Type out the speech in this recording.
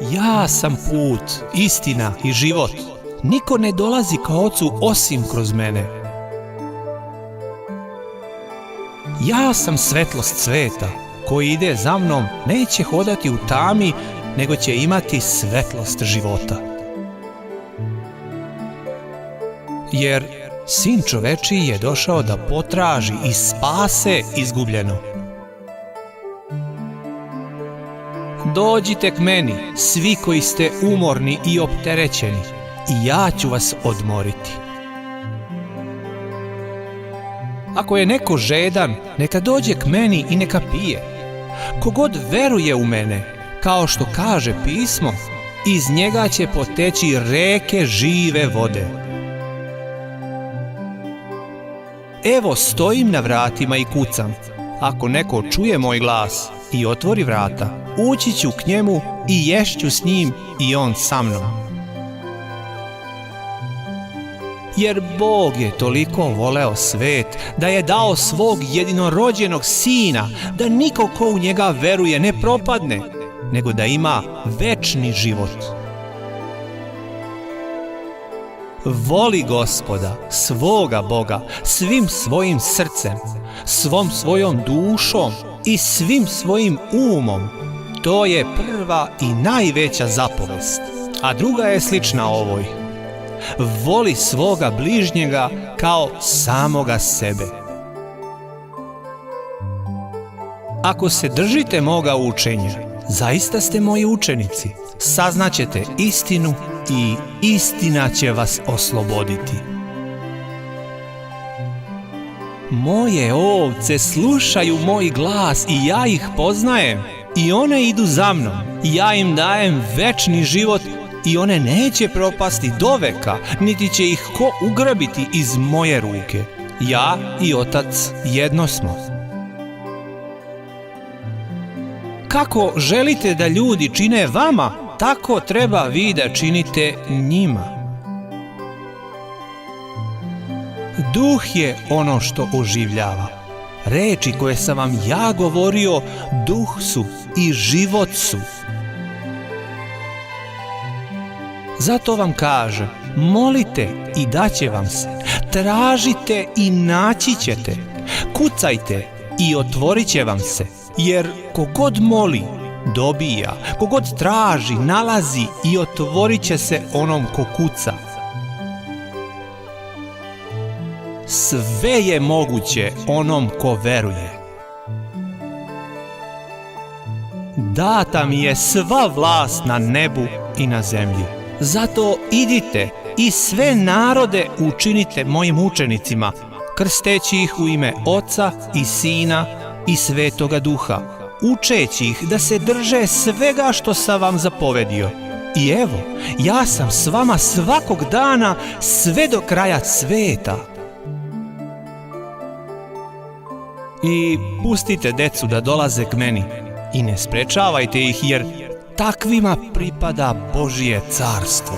Ja sam put, istina i život. Niko ne dolazi ka Ocu osim kroz mene. Ja sam svetlost sveta. Koji ide za mnom neće hodati u tami, nego će imati svetlost života. Jer Sin čovečiji je došao da potraži i spase izgubljeno. Dođite k meni, svi koji ste umorni i opterećeni, i ja ću vas odmoriti. Ako je neko žedan, neka dođe k meni i neka pije. Kogod veruje u mene, kao što kaže pismo, iz njega će poteći reke žive vode. Evo stojim na vratima i kucam. Ako neko čuje moj glas i otvori vrata, ući ću k njemu i ješću s njim i on sa mnom. Jer Bog je toliko voleo svet da je dao svog jedinorođenog Sina, da niko ko u njega veruje ne propadne, nego da ima večni život. Voli Gospoda, svoga Boga, svim svojim srcem, svom svojom dušom i svim svojim umom. To je prva i najveća zapovest, a druga je slična ovoj. Voli svoga bližnjega kao samoga sebe. Ako se držite moga učenja, zaista ste moji učenici, saznaćete istinu i istina će vas osloboditi. Moje ovce slušaju moj glas i ja ih poznajem i one idu za mnom. Ja im dajem večni život i one neće propasti doveka, niti će ih ko ugrabiti iz moje ruke. Ja i Otac jedno smo. Kako želite da ljudi čine vama, tako treba vi da činite njima. Duh je ono što oživljava. Reči koje sam vam ja govorio, duh su i život su. Zato vam kažem, molite i daće vam se, tražite i naći ćete, kucajte i otvorit će vam se, jer kogod moli, dobija, kogod traži, nalazi i otvorit će se onom ko kuca. Sve je moguće onom ko veruje. Data mi je sva vlast na nebu i na zemlji. Zato idite i sve narode učinite mojim učenicima, krsteći ih u ime Oca i Sina i Svetoga Duha, učeći ih da se drže svega što sam vam zapovedio. I evo, ja sam s vama svakog dana sve do kraja sveta. I pustite decu da dolaze k meni i ne sprečavajte ih, jer takvima pripada Božje carstvo.